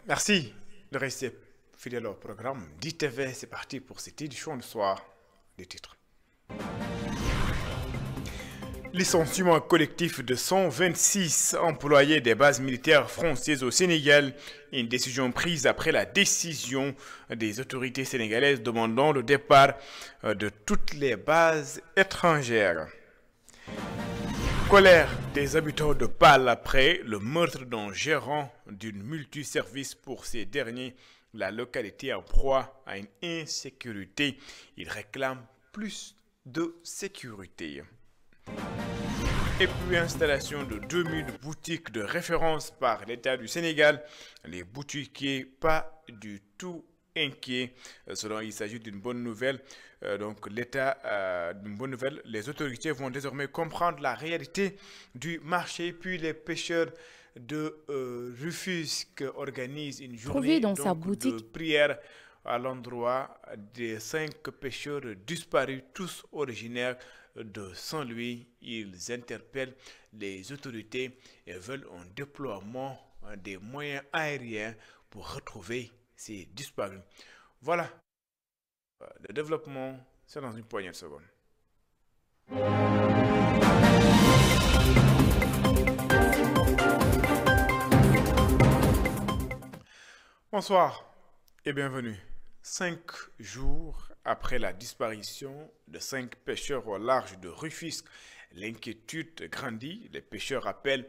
Merci de rester fidèle au programme d'ITV. C'est parti pour cette édition du soir des titres. Licenciement collectif de 126 employés des bases militaires françaises au Sénégal. Une décision prise après la décision des autorités sénégalaises demandant le départ de toutes les bases étrangères. Colère des habitants de Pâle après le meurtre d'un gérant d'une multiservice pour ces derniers. La localité en proie à une insécurité. Ils réclament plus de sécurité. Et puis installation de 2000 boutiques de référence par l'État du Sénégal. Les boutiquiers pas du tout inquiets. Selon il s'agit d'une bonne nouvelle. Donc l'État, d'une bonne nouvelle, les autorités vont désormais comprendre la réalité du marché. Puis les pêcheurs de Rufisque organisent une journée de prière à l'endroit des 5 pêcheurs disparus, tous originaires de Saint-Louis. Ils interpellent les autorités et veulent un déploiement des moyens aériens pour retrouver ces disparus. Voilà, le développement, c'est dans une poignée de secondes. Bonsoir et bienvenue. 5 jours après la disparition de 5 pêcheurs au large de Rufisque, l'inquiétude grandit. Les pêcheurs appellent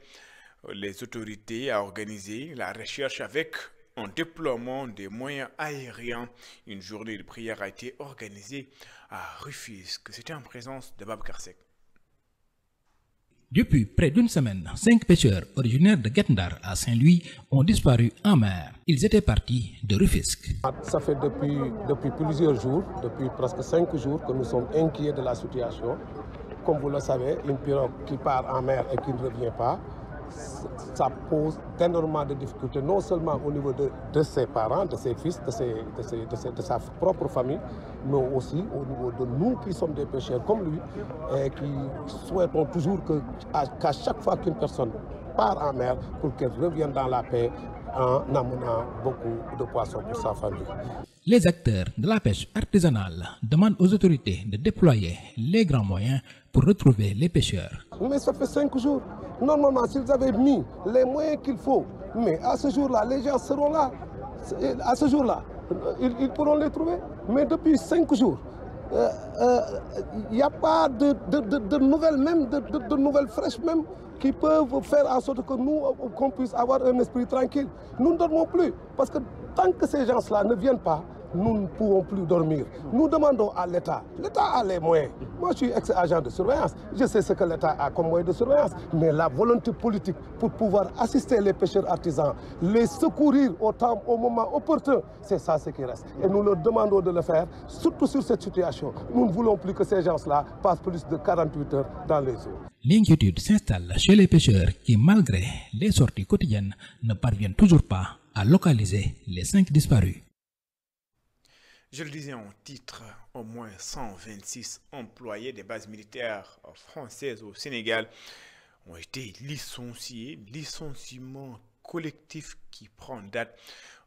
les autorités à organiser la recherche avec un déploiement des moyens aériens. Une journée de prière a été organisée à Rufisque. C'était en présence de Babacar Seck. Depuis près d'une semaine, 5 pêcheurs originaires de Guet-Ndar à Saint-Louis ont disparu en mer. Ils étaient partis de Rufisque. Ça fait depuis plusieurs jours, depuis presque 5 jours que nous sommes inquiets de la situation. Comme vous le savez, une pirogue qui part en mer et qui ne revient pas, ça pose énormément de difficultés, non seulement au niveau de ses parents, de ses fils, de sa propre famille, mais aussi au niveau de nous qui sommes des pêcheurs comme lui et qui souhaitons toujours qu'à chaque fois qu'une personne part en mer, pour qu'elle revienne dans la paix en amenant beaucoup de poissons pour sa famille. Les acteurs de la pêche artisanale demandent aux autorités de déployer les grands moyens pour retrouver les pêcheurs. Mais ça fait 5 jours. Normalement, s'ils avaient mis les moyens qu'il faut, mais à ce jour-là, les gens seront là. À ce jour-là, ils pourront les trouver. Mais depuis 5 jours, il n'y a pas de nouvelles, même de nouvelles fraîches même, qui peuvent faire en sorte que nous, qu'on puisse avoir un esprit tranquille. Nous ne dormons plus, parce que tant que ces gens-là ne viennent pas, nous ne pouvons plus dormir. Nous demandons à l'État. L'État a les moyens. Moi, je suis ex-agent de surveillance. Je sais ce que l'État a comme moyen de surveillance. Mais la volonté politique pour pouvoir assister les pêcheurs artisans, les secourir au moment opportun, c'est ça ce qui reste. Et nous leur demandons de le faire, surtout sur cette situation. Nous ne voulons plus que ces gens-là passent plus de 48 heures dans les eaux. L'inquiétude s'installe chez les pêcheurs qui, malgré les sorties quotidiennes, ne parviennent toujours pas à localiser les 5 disparus. Je le disais en titre, au moins 126 employés des bases militaires françaises au Sénégal ont été licenciés. Licenciement collectif qui prend date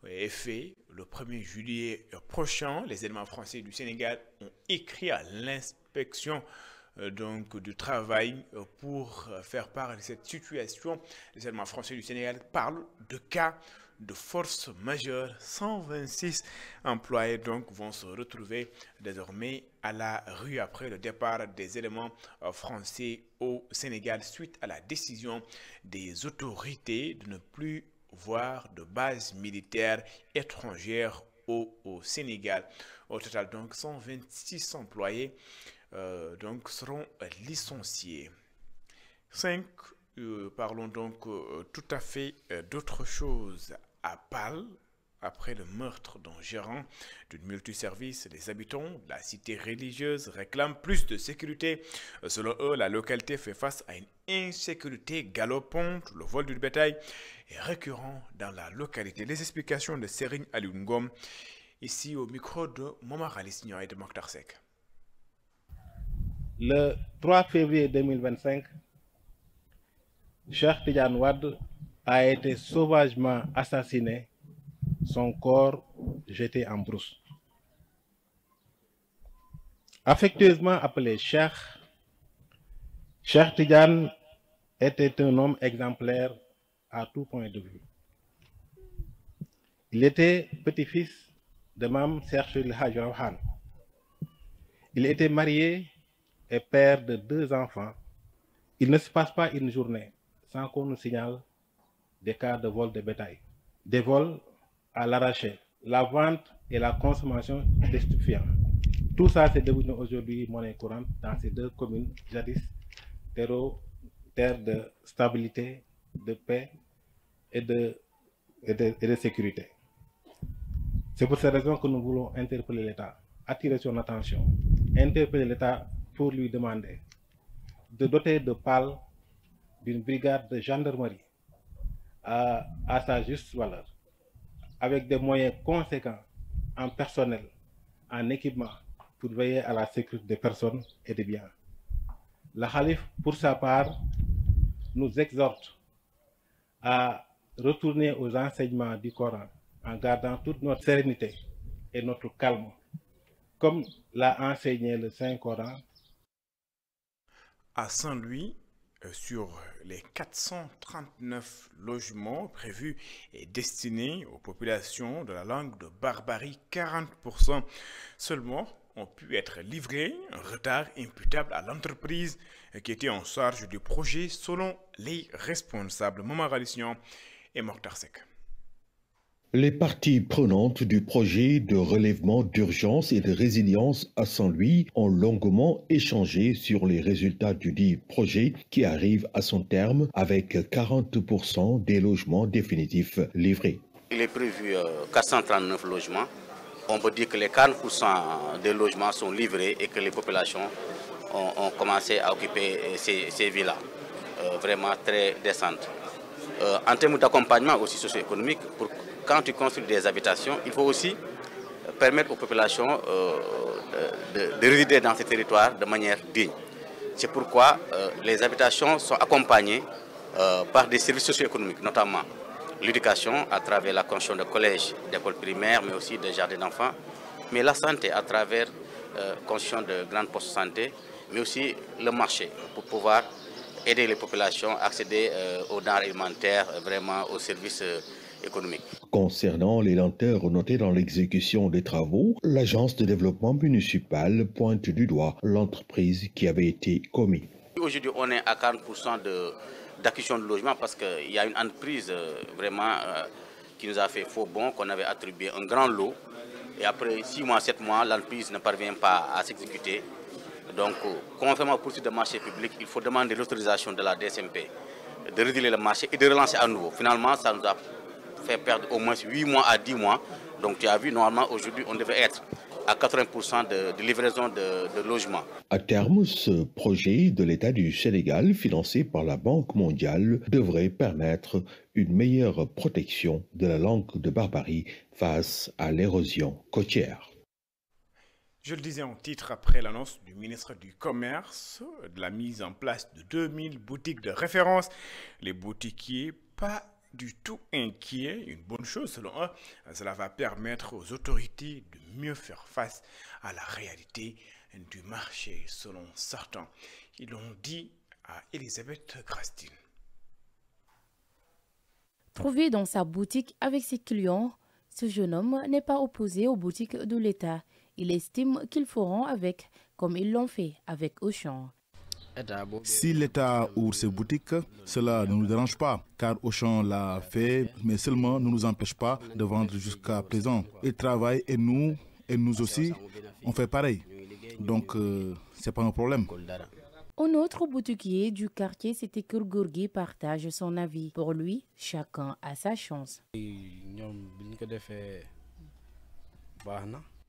effet le 1er juillet prochain. Les éléments français du Sénégal ont écrit à l'inspection donc du travail pour faire part de cette situation. Les éléments français du Sénégal parlent de cas de force majeure. 126 employés donc vont se retrouver désormais à la rue après le départ des éléments français au Sénégal suite à la décision des autorités de ne plus voir de base militaire étrangère au Sénégal. Au total donc 126 employés donc seront licenciés. 5 parlons donc tout à fait d'autre chose. À Pâle, après le meurtre d'un gérant d'une multiservice, les habitants de la cité religieuse réclament plus de sécurité. Selon eux, la localité fait face à une insécurité galopante. Le vol du bétail est récurrent dans la localité. Les explications de Serigne Aliou Ngom, ici au micro de Momar Ali Signon et de Mokhtar Seck. Le 3 février 2025, Cheikh Tidiane Wade a été sauvagement assassiné son corps jeté en brousse. Affectueusement appelé Cheikh, Cheikh Tidiane était un homme exemplaire à tout point de vue. Il était petit-fils de Mam Cheikh El Hadj Rawhan. Il était marié et père de 2 enfants. Il ne se passe pas une journée sans qu'on nous signale des cas de vol de bétail, des vols à l'arraché, la vente et la consommation de stupéfiants. Tout ça, c'est devenu aujourd'hui monnaie courante dans ces 2 communes, jadis terre de stabilité, de paix et de sécurité. C'est pour cette raison que nous voulons interpeller l'État, attirer son attention, interpeller l'État pour lui demander de doter de PAL d'une brigade de gendarmerie à sa juste valeur, avec des moyens conséquents en personnel, en équipement, pour veiller à la sécurité des personnes et des biens. La Khalife, pour sa part, nous exhorte à retourner aux enseignements du Coran en gardant toute notre sérénité et notre calme, comme l'a enseigné le Saint-Coran. À Saint-Louis, sur les 439 logements prévus et destinés aux populations de la langue de Barbarie, 40% seulement ont pu être livrés, un retard imputable à l'entreprise qui était en charge du projet selon les responsables Momar Alission et Mokhtar Seck. Les parties prenantes du projet de relèvement d'urgence et de résilience à Saint-Louis ont longuement échangé sur les résultats du dit projet qui arrive à son terme avec 40% des logements définitifs livrés. Il est prévu 439 logements. On peut dire que les 40% des logements sont livrés et que les populations ont commencé à occuper ces villas vraiment très décentes. En termes d'accompagnement aussi socio-économique, quand tu construis des habitations, il faut aussi permettre aux populations de résider dans ces territoires de manière digne. C'est pourquoi les habitations sont accompagnées par des services socio-économiques, notamment l'éducation à travers la construction de collèges, d'écoles primaires, mais aussi de jardins d'enfants, mais la santé à travers la construction de grandes postes de santé, mais aussi le marché pour pouvoir aider les populations à accéder aux denrées alimentaires, vraiment aux services économiques. Concernant les lenteurs notées dans l'exécution des travaux, l'agence de développement municipal pointe du doigt l'entreprise qui avait été commise. Aujourd'hui, on est à 40% d'acquisition de logement parce qu'il y a une entreprise vraiment qui nous a fait faux bond, qu'on avait attribué un grand lot. Et après 6 mois, 7 mois, l'entreprise ne parvient pas à s'exécuter. Donc, conformément au processus de marché public, il faut demander l'autorisation de la DSMP de réguler le marché et de relancer à nouveau. Finalement, ça nous a fait perdre au moins 8 mois à 10 mois. Donc, tu as vu, normalement, aujourd'hui, on devait être à 80% de livraison de logements. À terme, ce projet de l'État du Sénégal, financé par la Banque mondiale, devrait permettre une meilleure protection de la langue de Barbarie face à l'érosion côtière. Je le disais en titre après l'annonce du ministre du Commerce de la mise en place de 2000 boutiques de référence. Les boutiquiers, pas du tout inquiets, une bonne chose selon eux. Cela va permettre aux autorités de mieux faire face à la réalité du marché selon certains. Ils l'ont dit à Elisabeth Grastine. Trouvé dans sa boutique avec ses clients, ce jeune homme n'est pas opposé aux boutiques de l'État. Il estime qu'ils feront avec, comme ils l'ont fait avec Auchan. Si l'État ouvre ses boutiques, cela ne nous dérange pas, car Auchan l'a fait, mais seulement ne nous empêche pas de vendre jusqu'à présent. Ils travaillent et nous aussi, on fait pareil. Donc, c'est pas un problème. Un autre boutiquier du quartier, c'était Kurgourgui, partage son avis. Pour lui, chacun a sa chance.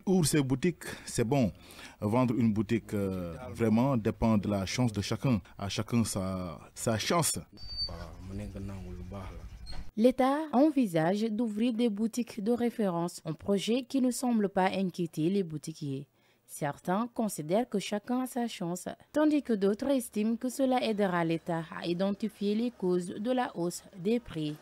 Ouvrir ses boutiques, c'est bon. Vendre une boutique, vraiment, dépend de la chance de chacun. À chacun sa chance. L'État envisage d'ouvrir des boutiques de référence, un projet qui ne semble pas inquiéter les boutiquiers. Certains considèrent que chacun a sa chance, tandis que d'autres estiment que cela aidera l'État à identifier les causes de la hausse des prix.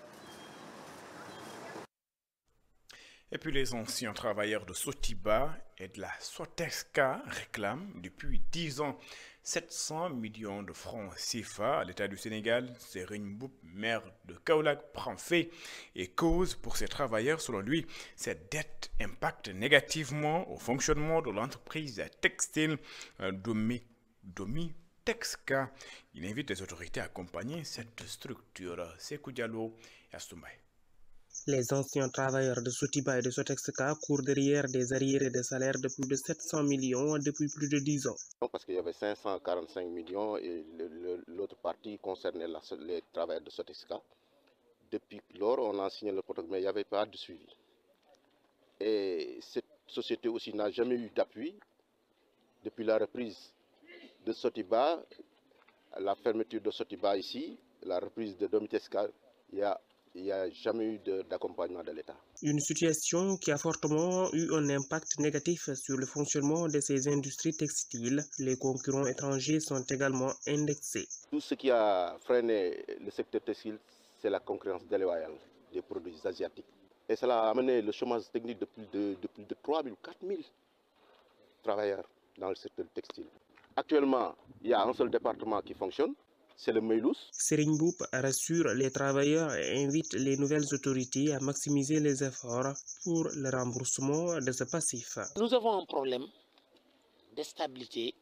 Et puis les anciens travailleurs de Sotiba et de la Sotexka réclament depuis 10 ans 700 millions de francs CFA à l'État du Sénégal. Serigne Mboup, maire de Kaolack, prend fait et cause pour ces travailleurs. Selon lui, cette dette impacte négativement au fonctionnement de l'entreprise textile Domi Texka. Il invite les autorités à accompagner cette structure. Sekou Diallo et Astumbaye. Les anciens travailleurs de Sotiba et de Sotexka courent derrière des arriérés de salaire de plus de 700 millions depuis plus de 10 ans. Parce qu'il y avait 545 millions et l'autre partie concernait les travailleurs de Sotexka. Depuis lors, on a signé le protocole, mais il n'y avait pas de suivi. Et cette société aussi n'a jamais eu d'appui depuis la reprise de Sotiba, la fermeture de Sotiba ici, la reprise de Domitesca, il n'y a jamais eu d'accompagnement de l'État. Une situation qui a fortement eu un impact négatif sur le fonctionnement de ces industries textiles. Les concurrents étrangers sont également indexés. Tout ce qui a freiné le secteur textile, c'est la concurrence déloyale des produits asiatiques. Et cela a amené le chômage technique de plus de 3 000 ou 4 000 travailleurs dans le secteur textile. Actuellement, il y a un seul département qui fonctionne, c'est le Meilous. Serigne Mboup rassure les travailleurs et invite les nouvelles autorités à maximiser les efforts pour le remboursement de ce passif. Nous avons un problème de stabilité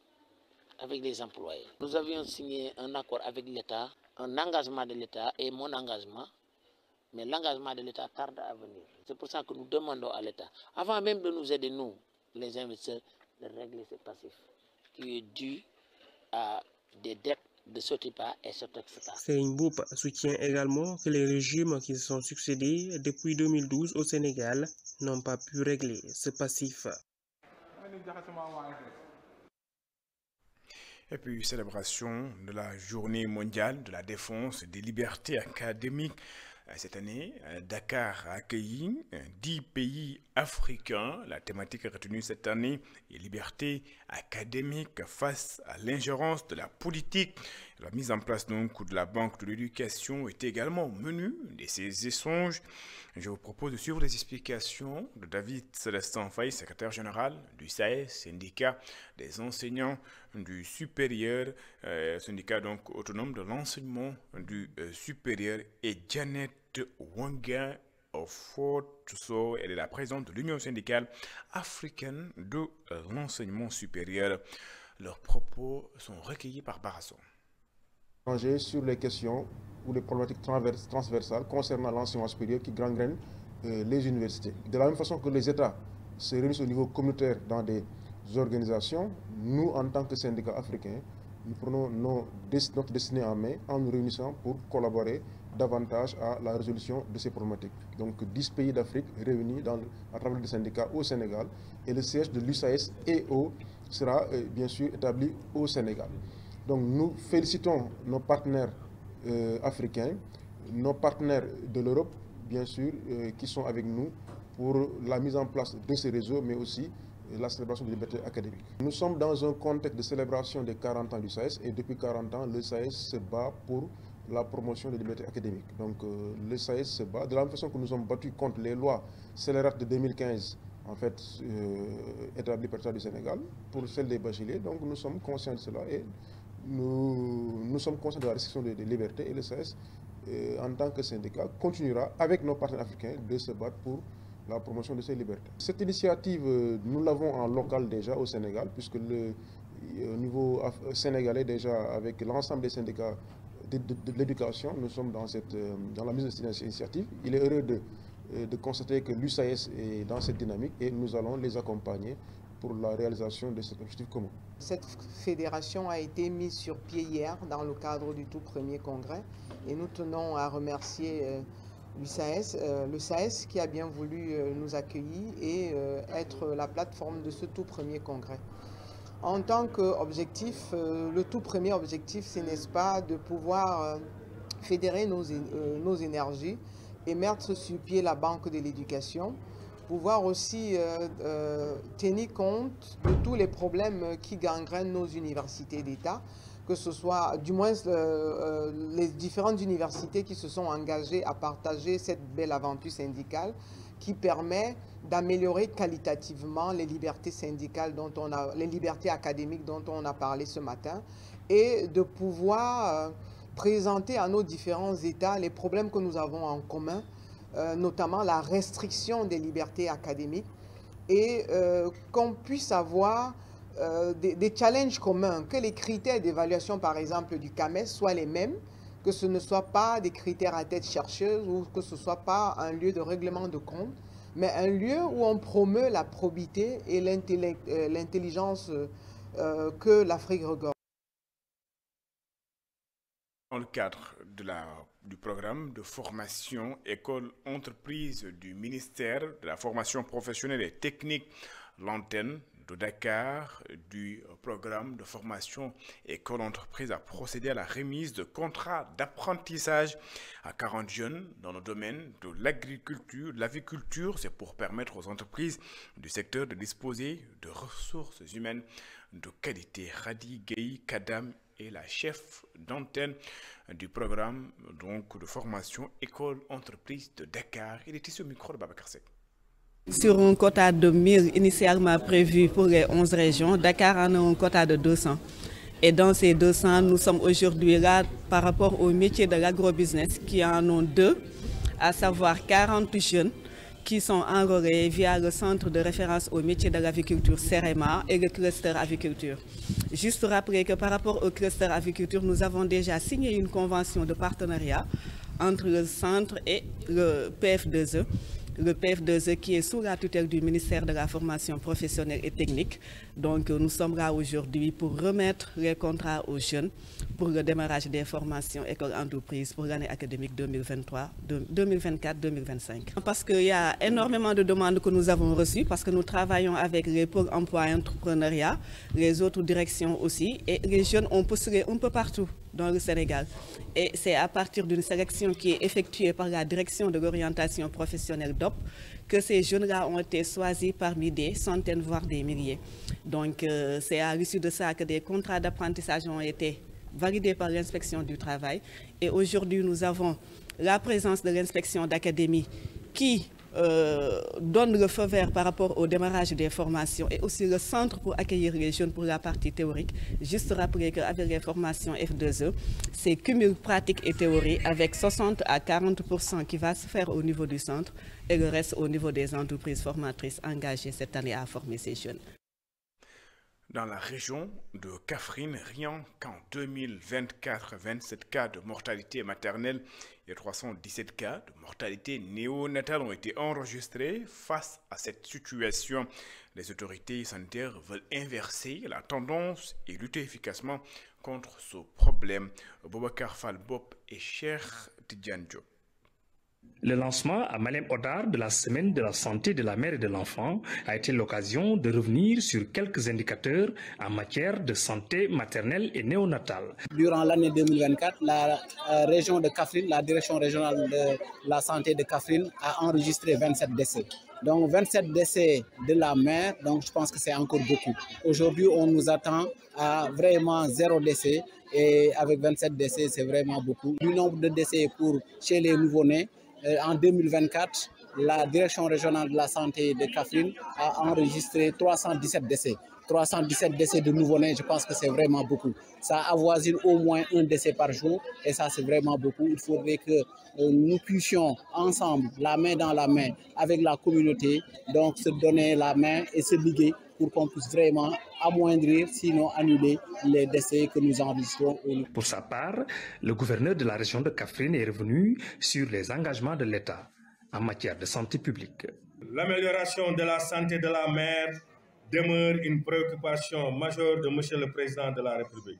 avec les employés. Nous avions signé un accord avec l'État, un engagement de l'État et mon engagement, mais l'engagement de l'État tarde à venir. C'est pour ça que nous demandons à l'État, avant même de nous aider, nous, les investisseurs, de régler ce passif qui est dû à des dettes de Sotiba et Sotexka. Serigne Mboup soutient également que les régimes qui se sont succédés depuis 2012 au Sénégal n'ont pas pu régler ce passif. Et puis, célébration de la journée mondiale de la défense des libertés académiques. Cette année, Dakar a accueilli 10 pays africains. La thématique retenue cette année est liberté académique face à l'ingérence de la politique. La mise en place donc de la Banque de l'éducation est également au menu de ces échanges. Je vous propose de suivre les explications de David Célestin Faye, secrétaire général du SAES, syndicat des enseignants du supérieur, syndicat donc autonome de l'enseignement du supérieur, et Janet Wanga Ofotuso, elle est la présidente de l'Union syndicale africaine de l'enseignement supérieur. Leurs propos sont recueillis par Barasson. Sur les questions ou les problématiques transversales concernant l'enseignement supérieur qui gangrènent les universités. De la même façon que les États se réunissent au niveau communautaire dans des organisations, nous, en tant que syndicats africains, nous prenons notre destinée en main en nous réunissant pour collaborer davantage à la résolution de ces problématiques. Donc 10 pays d'Afrique réunis à travers le syndicat au Sénégal, et le siège de l'USAES EO sera bien sûr établi au Sénégal. Donc nous félicitons nos partenaires africains, nos partenaires de l'Europe, bien sûr, qui sont avec nous pour la mise en place de ces réseaux, mais aussi la célébration de la liberté académique. Nous sommes dans un contexte de célébration des 40 ans du SAES, et depuis 40 ans, le SAES se bat pour la promotion des libertés académiques. Donc le SAES se bat de la même façon que nous sommes battus contre les lois scélérates de 2015, en fait, établies par l'État du Sénégal, pour celle des bacheliers. Donc nous sommes conscients de cela et nous sommes conscients de la restriction des libertés, et le SAES, en tant que syndicat, continuera avec nos partenaires africains de se battre pour la promotion de ces libertés. Cette initiative, nous l'avons en local déjà au Sénégal, puisque au niveau sénégalais déjà, avec l'ensemble des syndicats de l'éducation, nous sommes dans la mise de cette initiative. Il est heureux de constater que l'USAES est dans cette dynamique, et nous allons les accompagner pour la réalisation de cet objectif commun. Cette fédération a été mise sur pied hier dans le cadre du tout premier congrès, et nous tenons à remercier le SAES qui a bien voulu nous accueillir et être la plateforme de ce tout premier congrès. En tant qu'objectif, le tout premier objectif, c'est, n'est-ce pas, de pouvoir fédérer nos énergies et mettre sur pied la Banque de l'éducation, pouvoir aussi tenir compte de tous les problèmes qui gangrènent nos universités d'État, que ce soit du moins les différentes universités qui se sont engagées à partager cette belle aventure syndicale qui permet d'améliorer qualitativement les libertés syndicales les libertés académiques dont on a parlé ce matin et de pouvoir présenter à nos différents États les problèmes que nous avons en commun, notamment la restriction des libertés académiques et qu'on puisse avoir des challenges communs, que les critères d'évaluation par exemple du CAMES soient les mêmes, que ce ne soit pas des critères à tête chercheuse ou que ce ne soit pas un lieu de règlement de compte, mais un lieu où on promeut la probité et l'intelligence que l'Afrique regorge. Dans le cadre du programme de formation école-entreprise du ministère de la formation professionnelle et technique, l'antenne de Dakar du programme de formation école-entreprise a procédé à la remise de contrats d'apprentissage à 40 jeunes dans le domaine de l'agriculture, de l'aviculture. C'est pour permettre aux entreprises du secteur de disposer de ressources humaines de qualité. Radi Gueye Kadam est la chef d'antenne du programme donc, de formation école-entreprise de Dakar. Il est ici au micro de Babacar Seck. Sur un quota de 1000 initialement prévu pour les 11 régions, Dakar en a un quota de 200. Et dans ces 200, nous sommes aujourd'hui là par rapport au métier de l'agrobusiness qui en ont 2, à savoir 40 jeunes qui sont enrôlés via le centre de référence au métier de l'aviculture CEREMA et le cluster aviculture. Juste rappeler que par rapport au cluster aviculture, nous avons déjà signé une convention de partenariat entre le centre et le PF2E. Le PF2E qui est sous la tutelle du ministère de la formation professionnelle et technique. Donc nous sommes là aujourd'hui pour remettre les contrats aux jeunes pour le démarrage des formations école-entreprise pour l'année académique 2024-2025. Parce qu'il y a énormément de demandes que nous avons reçues, parce que nous travaillons avec les pôles emploi et entrepreneuriat, les autres directions aussi, et les jeunes ont postulé un peu partout dans le Sénégal. Et c'est à partir d'une sélection qui est effectuée par la direction de l'orientation professionnelle DOP que ces jeunes-là ont été choisis parmi des centaines, voire des milliers. Donc c'est à l'issue de ça que des contrats d'apprentissage ont été validés par l'inspection du travail. Et aujourd'hui, nous avons la présence de l'inspection d'académie qui donne le feu vert par rapport au démarrage des formations et aussi le centre pour accueillir les jeunes pour la partie théorique. Juste rappeler qu'avec les formations F2E, c'est cumul pratique et théorie avec 60 à 40% qui va se faire au niveau du centre et le reste au niveau des entreprises formatrices engagées cette année à former ces jeunes. Dans la région de Kaffrine, rien qu'en 2024, 27 cas de mortalité maternelle et 317 cas de mortalité néonatale ont été enregistrés. Face à cette situation, les autorités sanitaires veulent inverser la tendance et lutter efficacement contre ce problème. Boubacar Falbop et Cheikh Tidiane Diop. Le lancement à Malem Hodar de la semaine de la santé de la mère et de l'enfant a été l'occasion de revenir sur quelques indicateurs en matière de santé maternelle et néonatale. Durant l'année 2024, la région de Kaffrine, la direction régionale de la santé de Kaffrine a enregistré 27 décès. Donc 27 décès de la mère, donc je pense que c'est encore beaucoup. Aujourd'hui, on nous attend à vraiment 0 décès et avec 27 décès, c'est vraiment beaucoup. Du nombre de décès chez les nouveau-nés, en 2024, la direction régionale de la santé de Kaffrine a enregistré 317 décès. 317 décès de nouveau-nés, je pense que c'est vraiment beaucoup. Ça avoisine au moins un décès par jour et ça c'est vraiment beaucoup. Il faudrait que nous puissions ensemble, la main dans la main, avec la communauté, donc se donner la main et se liguer pour qu'on puisse vraiment amoindrir, sinon annuler les décès que nous enregistrons. Pour sa part, le gouverneur de la région de Kaffrine est revenu sur les engagements de l'État en matière de santé publique. L'amélioration de la santé de la mère demeure une préoccupation majeure de M. le Président de la République.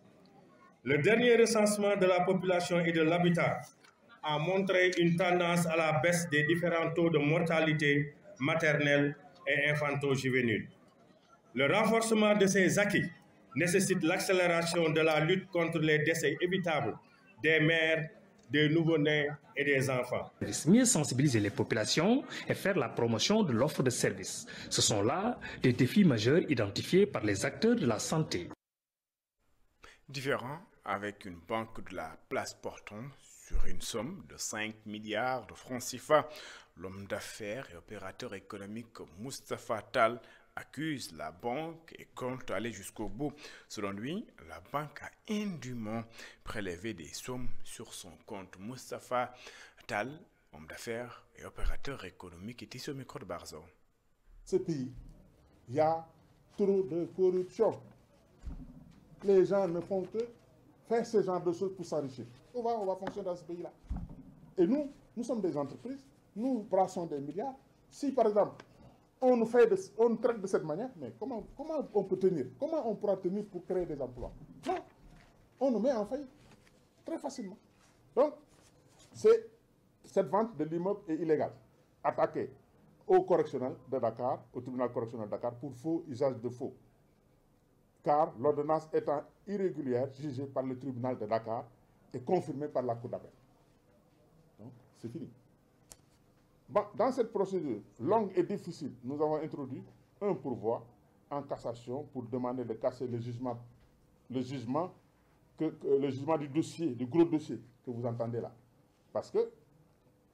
Le dernier recensement de la population et de l'habitat a montré une tendance à la baisse des différents taux de mortalité maternelle et infanto-juvénile. Le renforcement de ces acquis nécessite l'accélération de la lutte contre les décès évitables des mères, des nouveau-nés et des enfants. Mieux sensibiliser les populations et faire la promotion de l'offre de services. Ce sont là des défis majeurs identifiés par les acteurs de la santé. Différents avec une banque de la place portant sur une somme de 5 milliards de francs CFA. L'homme d'affaires et opérateur économique Moustapha Tal accuse la banque et compte aller jusqu'au bout. Selon lui, la banque a indûment prélevé des sommes sur son compte. Moustapha Tal, homme d'affaires et opérateur économique, est ici au micro de Barzo. Ce pays, il y a trop de corruption. Les gens ne font que faire ce genre de choses pour s'enrichir. On va fonctionner dans ce pays-là. Et nous sommes des entreprises, nous brassons des milliards. Si par exemple, on nous traite de cette manière, mais comment on peut tenir? Comment on pourra tenir pour créer des emplois? Non, on nous met en faillite très facilement. Donc, cette vente de l'immeuble est illégale. Attaquée au correctionnel de Dakar, au tribunal correctionnel de Dakar, pour faux usage de faux. Car l'ordonnance étant irrégulière, jugée par le tribunal de Dakar et confirmée par la Cour d'appel. Donc, c'est fini. Bon, dans cette procédure longue et difficile, nous avons introduit un pourvoi en cassation pour demander de casser le jugement du dossier, du gros dossier que vous entendez là. Parce que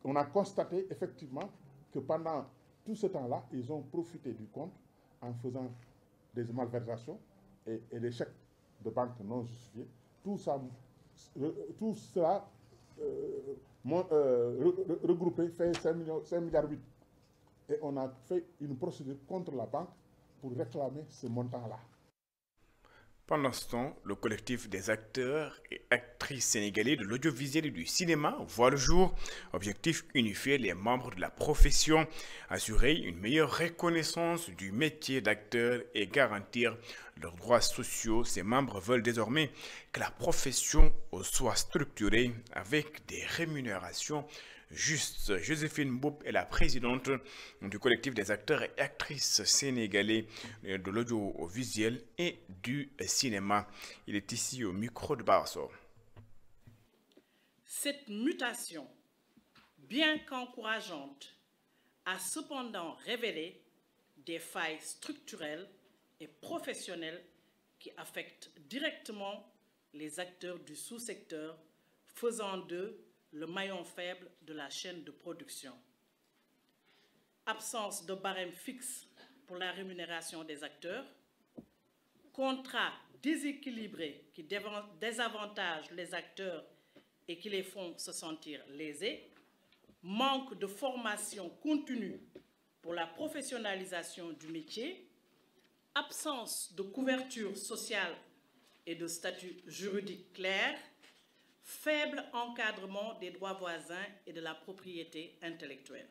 on a constaté effectivement que pendant tout ce temps-là, ils ont profité du compte en faisant des malversations et des chèques de banque non justifiés. Tout cela regroupé fait 5,8 milliards. Et on a fait une procédure contre la banque pour réclamer ce montant-là. Pendant ce temps, le collectif des acteurs et actrices sénégalais de l'audiovisuel et du cinéma voit le jour. Objectif: unifier les membres de la profession, assurer une meilleure reconnaissance du métier d'acteur et garantir leurs droits sociaux. Ces membres veulent désormais que la profession soit structurée avec des rémunérations justes. Joséphine Mboup est la présidente du collectif des acteurs et actrices sénégalais de l'audiovisuel et du cinéma. Il est ici au micro de Barso. Cette mutation, bien qu'encourageante, a cependant révélé des failles structurelles et professionnelles qui affectent directement les acteurs du sous-secteur, faisant d'eux le maillon faible de la chaîne de production. Absence de barème fixe pour la rémunération des acteurs, contrats déséquilibrés qui désavantagent les acteurs et qui les font se sentir lésés, manque de formation continue pour la professionnalisation du métier, absence de couverture sociale et de statut juridique clair, faible encadrement des droits voisins et de la propriété intellectuelle.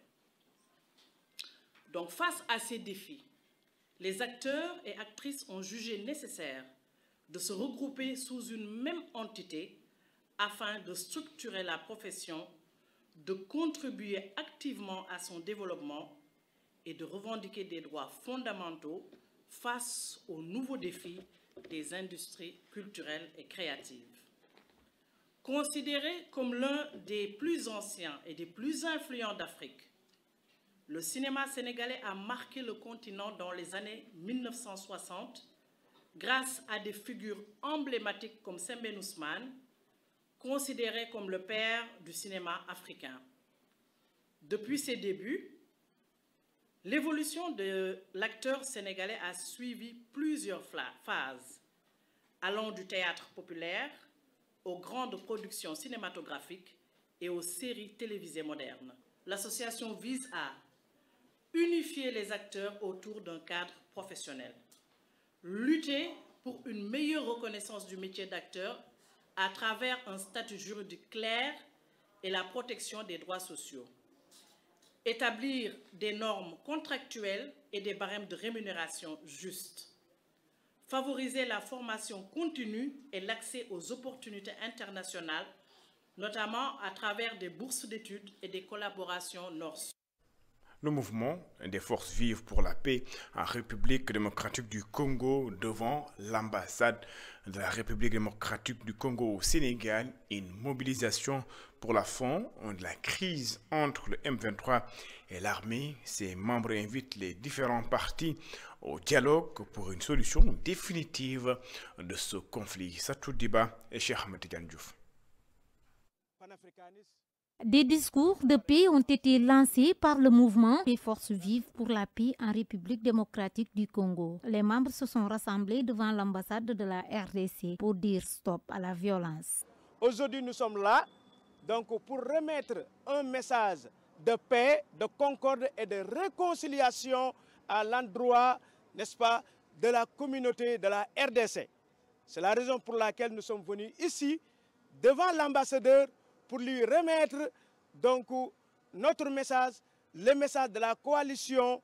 Donc, face à ces défis, les acteurs et actrices ont jugé nécessaire de se regrouper sous une même entité afin de structurer la profession, de contribuer activement à son développement et de revendiquer des droits fondamentaux face aux nouveaux défis des industries culturelles et créatives. Considéré comme l'un des plus anciens et des plus influents d'Afrique, le cinéma sénégalais a marqué le continent dans les années 1960 grâce à des figures emblématiques comme Sembène Ousmane, considéré comme le père du cinéma africain. Depuis ses débuts, l'évolution de l'acteur sénégalais a suivi plusieurs phases, allant du théâtre populaire aux grandes productions cinématographiques et aux séries télévisées modernes. L'association vise à unifier les acteurs autour d'un cadre professionnel, lutter pour une meilleure reconnaissance du métier d'acteur à travers un statut juridique clair et la protection des droits sociaux, établir des normes contractuelles et des barèmes de rémunération justes, favoriser la formation continue et l'accès aux opportunités internationales, notamment à travers des bourses d'études et des collaborations nord-sud. Le mouvement des forces vives pour la paix en République démocratique du Congo devant l'ambassade de la République démocratique du Congo au Sénégal, une mobilisation pour la fin de la crise entre le M23 et l'armée. Ses membres invitent les différents partis au dialogue pour une solution définitive de ce conflit. Satou Diba et Cheikh Ahmed Tidiane Diouf. Des discours de paix ont été lancés par le mouvement des forces vives pour la paix en République démocratique du Congo. Les membres se sont rassemblés devant l'ambassade de la RDC pour dire stop à la violence. Aujourd'hui, nous sommes là donc, pour remettre un message de paix, de concorde et de réconciliation à l'endroit, n'est-ce pas, de la communauté de la RDC. C'est la raison pour laquelle nous sommes venus ici, devant l'ambassadeur, pour lui remettre donc notre message, le message de la coalition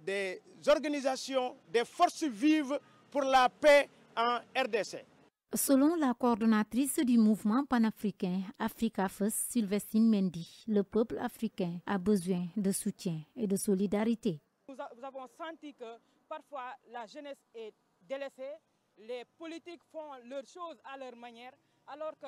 des organisations, des forces vives pour la paix en RDC. Selon la coordonnatrice du mouvement panafricain Africa First, Sylvestine Mendy, le peuple africain a besoin de soutien et de solidarité. Nous avons senti que parfois la jeunesse est délaissée, les politiques font leurs choses à leur manière, alors que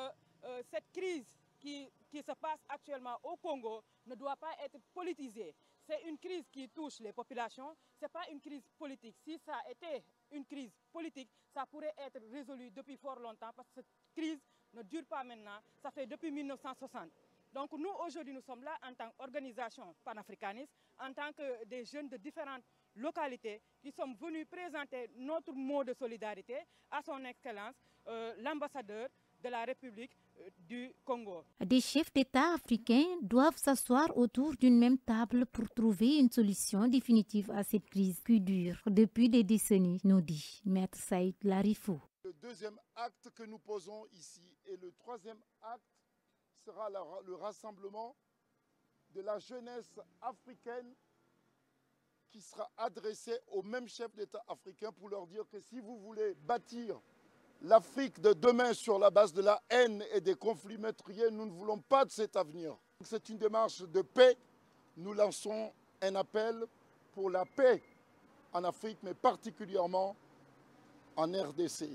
cette crise qui se passe actuellement au Congo ne doit pas être politisée. C'est une crise qui touche les populations, ce n'est pas une crise politique. Si ça était une crise politique, ça pourrait être résolu depuis fort longtemps parce que cette crise ne dure pas maintenant, ça fait depuis 1960. Donc nous, aujourd'hui, nous sommes là en tant qu'organisation panafricaniste, en tant que des jeunes de différentes localités qui sommes venus présenter notre mot de solidarité à son Excellence, l'ambassadeur de la République du Congo. Des chefs d'État africains doivent s'asseoir autour d'une même table pour trouver une solution définitive à cette crise qui dure depuis des décennies, nous dit Maître Saïd Larifou. Le deuxième acte que nous posons ici et le troisième acte sera le rassemblement de la jeunesse africaine qui sera adressé aux mêmes chefs d'État africains pour leur dire que si vous voulez bâtir l'Afrique de demain sur la base de la haine et des conflits meurtriers, nous ne voulons pas de cet avenir. C'est une démarche de paix. Nous lançons un appel pour la paix en Afrique, mais particulièrement en RDC.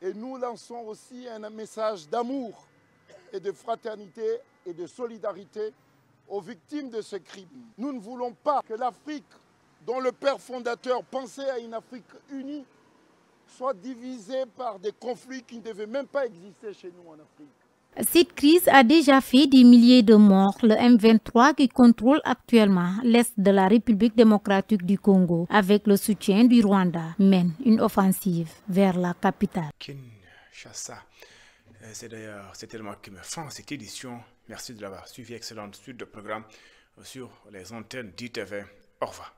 Et nous lançons aussi un message d'amour et de fraternité et de solidarité aux victimes de ce crime. Nous ne voulons pas que l'Afrique, dont le père fondateur pensait à une Afrique unie, soit divisée par des conflits qui ne devaient même pas exister chez nous en Afrique. Cette crise a déjà fait des milliers de morts. Le M23 qui contrôle actuellement l'est de la République démocratique du Congo, avec le soutien du Rwanda, mène une offensive vers la capitale. Kinshasa. C'est d'ailleurs cet élément qui me fin cette édition. Merci de l'avoir suivi. Excellente suite de programme sur les antennes d'ITV. Au revoir.